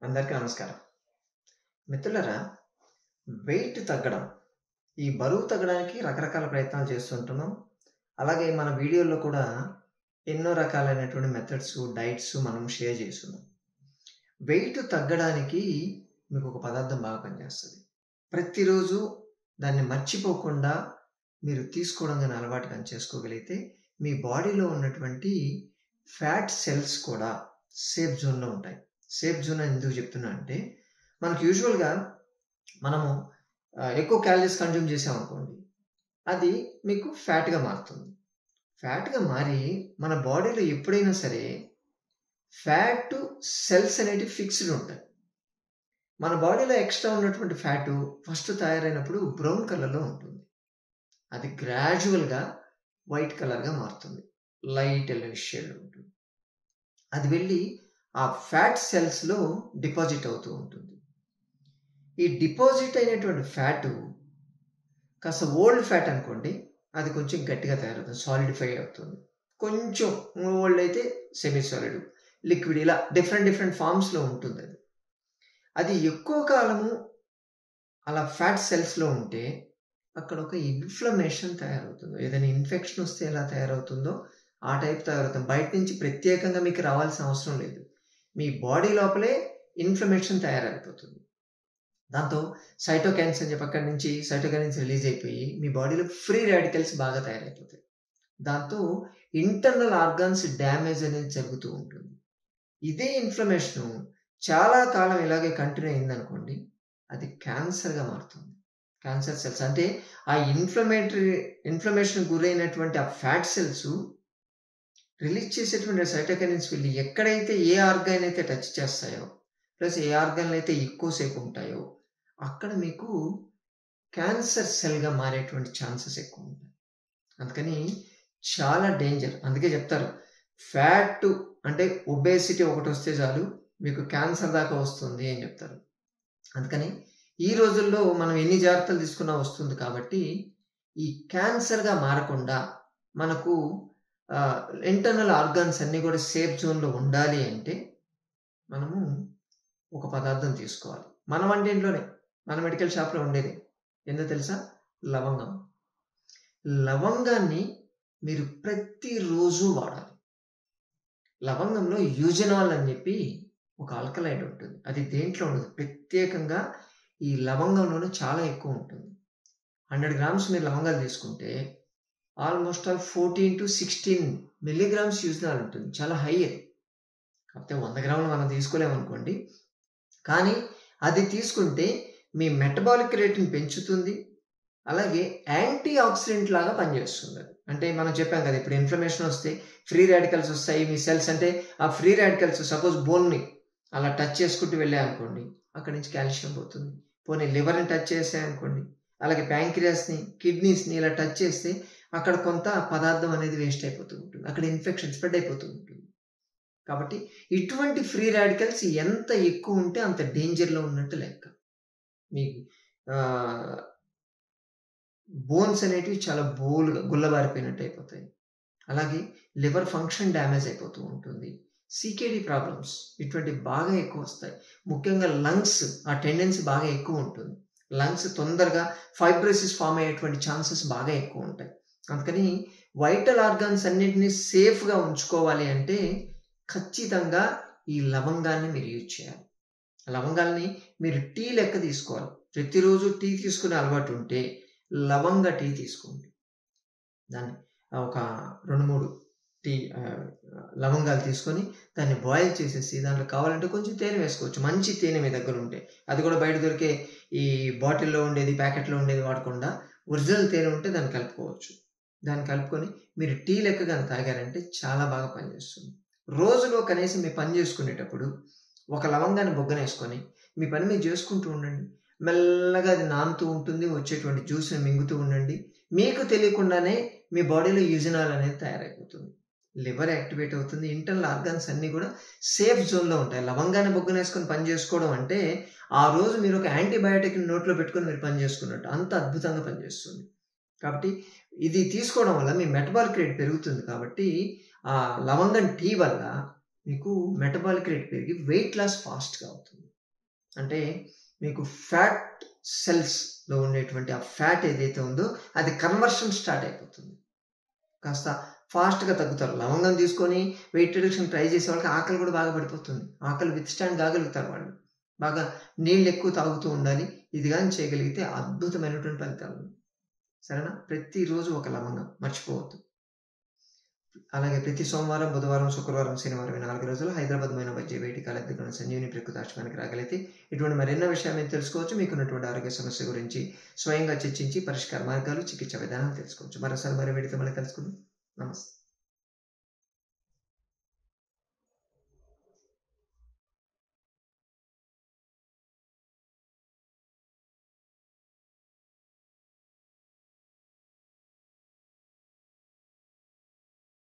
అందరికీ నమస్కారం. మిత్రులారా, వెయిట్ తగ్గడం, ఈ బరువు తగ్గడానికి రకరకాల ప్రయత్నాలు చేస్తుంటున్నాం. అలాగే మన వీడియోల్లో కూడా ఎన్నో రకాలైనటువంటి మెథడ్స్, డైట్స్ మనం షేర్ చేస్తున్నాం. వెయిట్ తగ్గడానికి మీకు ఒక పదార్థం బాగా పనిచేస్తుంది. ప్రతిరోజు దాన్ని మర్చిపోకుండా మీరు తీసుకోవడం కానీ అలవాటు కానీ చేసుకోగలిగితే మీ బాడీలో ఉన్నటువంటి ఫ్యాట్ సెల్స్ కూడా సేఫ్ జోన్లో ఉంటాయి. సేఫ్ జోన్ అని ఎందుకు చెప్తున్నా అంటే, మనకు యూజువల్గా మనము ఎక్కువ క్యాలరీస్ కన్జ్యూమ్ చేసామనుకోండి, అది మీకు ఫ్యాట్గా మారుతుంది. ఫ్యాట్గా మారి మన బాడీలో ఎప్పుడైనా సరే ఫ్యాట్ సెల్స్ అనేటివి ఫిక్స్డ్ ఉంటాయి. మన బాడీలో ఎక్స్ట్రా ఉన్నటువంటి ఫ్యాటు ఫస్ట్ తయారైనప్పుడు బ్రౌన్ కలర్లో ఉంటుంది. అది గ్రాడ్యువల్గా వైట్ కలర్గా మారుతుంది. లైట్ ఎల్లోయిష్ షేడ్ ఉంటుంది. అది వెళ్ళి ఆ ఫ్యాట్ సెల్స్లో డిపాజిట్ అవుతూ ఉంటుంది. ఈ డిపాజిట్ అయినటువంటి ఫ్యాటు కాస్త ఓల్డ్ ఫ్యాట్ అనుకోండి, అది కొంచెం గట్టిగా తయారవుతుంది, సాలిడిఫై అవుతుంది. కొంచెం ఓల్డ్ అయితే సెమీ సాలిడ్, లిక్విడ్, ఇలా డిఫరెంట్ ఫామ్స్లో ఉంటుంది. అది ఎక్కువ కాలము అలా ఫ్యాట్ సెల్స్లో ఉంటే అక్కడ ఒక ఇన్ఫ్లమేషన్ తయారవుతుంది. ఏదైనా ఇన్ఫెక్షన్ వస్తే ఎలా తయారవుతుందో ఆ టైప్ తయారవుతుంది. బయట నుంచి ప్రత్యేకంగా మీకు రావాల్సిన అవసరం లేదు. మీ బాడీ లోపలే ఇన్ఫ్లమేషన్ తయారైపోతుంది. దాంతో సైటోకైన్స్ అని చెప్పి అక్కడి నుంచి సైటోకైన్స్ రిలీజ్ అయిపోయి మీ బాడీలో ఫ్రీ రాడికల్స్ బాగా తయారైపోతాయి. దాంతో ఇంటర్నల్ ఆర్గాన్స్ డ్యామేజ్ అనేది జరుగుతూ ఉంటుంది. ఇదే ఇన్ఫ్లమేషన్ చాలా కాలం ఇలాగే కంటిన్యూ అయిందనుకోండి, అది క్యాన్సర్గా మారుతుంది. క్యాన్సర్ సెల్స్ అంటే ఆ ఇన్ఫ్లమేషన్ గురైనటువంటి ఆ ఫ్యాట్ సెల్స్ రిలీజ్ చేసేటువంటి సైటోకైన్స్ వెళ్ళి ఎక్కడైతే ఏ ఆర్గాన్ అయితే టచ్ చేస్తాయో, ప్లస్ ఏ ఆర్గాన్లు అయితే ఎక్కువసేపు ఉంటాయో, అక్కడ మీకు క్యాన్సర్ సెల్గా మారేటువంటి ఛాన్సెస్ ఎక్కువ ఉంటాయి. అందుకని చాలా డేంజర్. అందుకే చెప్తారు, ఫ్యాట్ అంటే ఒబేసిటీ ఒకటి వస్తే చాలు మీకు క్యాన్సర్ దాకా వస్తుంది అని చెప్తారు. అందుకని ఈ రోజుల్లో మనం ఎన్ని జాగ్రత్తలు తీసుకున్నా వస్తుంది. కాబట్టి ఈ క్యాన్సర్గా మారకుండా మనకు ఇంటర్నల్ ఆర్గాన్స్ అన్నీ కూడా సేఫ్ జోన్లో ఉండాలి అంటే మనము ఒక పదార్థం తీసుకోవాలి. మన వంటింట్లోనే, మన మెడికల్ షాప్లో ఉండేది ఏందో తెలుసా? లవంగం. లవంగాన్ని మీరు ప్రతిరోజు వాడాలి. లవంగంలో యూజనాల్ అని చెప్పి ఒక ఆల్కలైడ్ ఉంటుంది. అది దేంట్లో ఉండదు, ప్రత్యేకంగా ఈ లవంగంలోనే చాలా ఎక్కువ ఉంటుంది. 100 గ్రామ్స్ మీరు లవంగాలు తీసుకుంటే ఆల్మోస్ట్ 14 to 16 మిల్లీగ్రామ్స్ యూజనాల్ ఉంటుంది. చాలా హై అది. కాకపోతే 100 గ్రాములు మనం తీసుకోలేమనుకోండి, కానీ అది తీసుకుంటే మీ మెటబాలిక్ రేట్ని పెంచుతుంది. అలాగే యాంటీ ఆక్సిడెంట్ లాగా పనిచేస్తుంది అది. అంటే మనం చెప్పాం కదా, ఇప్పుడు ఇన్ఫ్లమేషన్ వస్తే ఫ్రీ రాడికల్స్ వస్తాయి. మీ సెల్స్ అంటే ఆ ఫ్రీ రాడికల్స్ సపోజ్ బోన్ని అలా టచ్ చేసుకుంటూ వెళ్ళాయనుకోండి, అక్కడి నుంచి కాల్షియం పోతుంది. పోనీ లివర్ని టచ్ చేసాయనుకోండి, అలాగే ప్యాంక్రియాస్ని, కిడ్నీస్ని ఇలా టచ్ చేస్తే అక్కడ కొంత పదార్థం అనేది వేస్ట్ అయిపోతూ ఉంటుంది. అక్కడ ఇన్ఫెక్షన్ స్ప్రెడ్ అయిపోతూ ఉంటుంది. కాబట్టి ఇటువంటి ఫ్రీ రాడికల్స్ ఎంత ఎక్కువ ఉంటే అంత డేంజర్లో ఉన్నట్టు లెక్క. మీ బోన్స్ అనేటివి చాలా గుల్లబారిపోయినట్టు అయిపోతాయి. అలాగే లివర్ ఫంక్షన్ డ్యామేజ్ అయిపోతూ ఉంటుంది. సికేడి ప్రాబ్లమ్స్ ఇటువంటివి బాగా ఎక్కువ వస్తాయి. ముఖ్యంగా లంగ్స్, ఆ టెండెన్సీ బాగా ఎక్కువ ఉంటుంది. లంగ్స్ తొందరగా ఫైబ్రోసిస్ ఫామ్ అయ్యేటువంటి ఛాన్సెస్ బాగా ఎక్కువ ఉంటాయి. అందుకని వైటల్ ఆర్గాన్స్ అన్నింటినీ సేఫ్గా ఉంచుకోవాలి అంటే ఖచ్చితంగా ఈ లవంగాన్ని మీరు యూజ్ చేయాలి. లవంగాల్ని మీరు టీ లెక్క తీసుకోవాలి. ప్రతిరోజు టీ తీసుకునే అలవాటు ఉంటే లవంగ టీ తీసుకోండి. దాన్ని ఒక 2-3 టీ లవంగాలు తీసుకొని దాన్ని బాయిల్ చేసేసి దాంట్లో కావాలంటే కొంచెం తేనె వేసుకోవచ్చు. మంచి తేనె మీ దగ్గర ఉంటే, అది కూడా బయట దొరికే ఈ బాటిల్లో ఉండేది, ప్యాకెట్లో ఉండేది వాడకుండా ఒరిజినల్ తేనె ఉంటే దాన్ని కలుపుకోవచ్చు. దాన్ని కలుపుకొని మీరు టీ లెక్కగా తాగారంటే చాలా బాగా పనిచేస్తుంది. రోజులో కనీసం మీ పని చేసుకునేటప్పుడు ఒక లవంగాన్ని బొగ్గనేసుకొని మీ పని మీరు చేసుకుంటూ ఉండండి. మెల్లగా అది నానుతూ ఉంటుంది, వచ్చేటువంటి జ్యూస్ని మింగుతూ ఉండండి. మీకు తెలియకుండానే మీ బాడీలో యూజనాల్ అనేది తయారైపోతుంది. లివర్ యాక్టివేట్ అవుతుంది. ఇంటర్నల్ ఆర్గాన్స్ అన్నీ కూడా సేఫ్ జోన్లో ఉంటాయి. లవంగాన్ని బొగ్గనేసుకొని పని చేసుకోవడం అంటే ఆ రోజు మీరు ఒక యాంటీబయాటిక్ని నోట్లో పెట్టుకొని మీరు పని చేసుకున్నట్టు అంత అద్భుతంగా పనిచేస్తుంది. కాబట్టి ఇది తీసుకోవడం వల్ల మీ మెటబాలిక్ రేట్ పెరుగుతుంది. కాబట్టి ఆ లవంగం టీ వల్ల మీకు మెటబాలిక్ రేట్ పెరిగి వెయిట్ లాస్ ఫాస్ట్గా అవుతుంది. అంటే మీకు ఫ్యాట్ సెల్స్లో ఉండేటువంటి ఆ ఫ్యాట్ ఏదైతే ఉందో అది కన్వర్షన్ స్టార్ట్ అయిపోతుంది. కాస్త ఫాస్ట్గా తగ్గుతారు. లవంగం తీసుకొని వెయిట్ రిడక్షన్ ట్రై చేసే వాళ్ళకి ఆకలి కూడా బాగా పడిపోతుంది. ఆకలి విత్ స్టాండ్ కాగలుగుతారు వాళ్ళు. బాగా నీళ్ళు ఎక్కువ తాగుతూ ఉండాలి. ఇది కానీ చేయగలిగితే అద్భుతమైనటువంటి ఫలితాలు. సరేనా? ప్రతిరోజు ఒక లవంగం మర్చిపోవద్దు. అలాగే ప్రతి సోమవారం, బుధవారం, శుక్రవారం, శనివారం 4 రోజులు హైదరాబాద్ మైన వైద్య వేదిక లబ్ధికున్న సంజీవిని ప్రకృతి ఆశ్రమానికి రాగలిగితే ఇటువంటి మరెన్నో విషయాలు మీరు తెలుసుకోవచ్చు. మీకున్నటువంటి ఆరోగ్య సమస్య గురించి స్వయంగా చర్చించి పరిష్కార మార్గాలు, చికిత్స విధానాలు తెలుసుకోవచ్చు. మరోసారి మరి వీడితో మళ్ళీ కలుసుకుందాం. నమస్తే.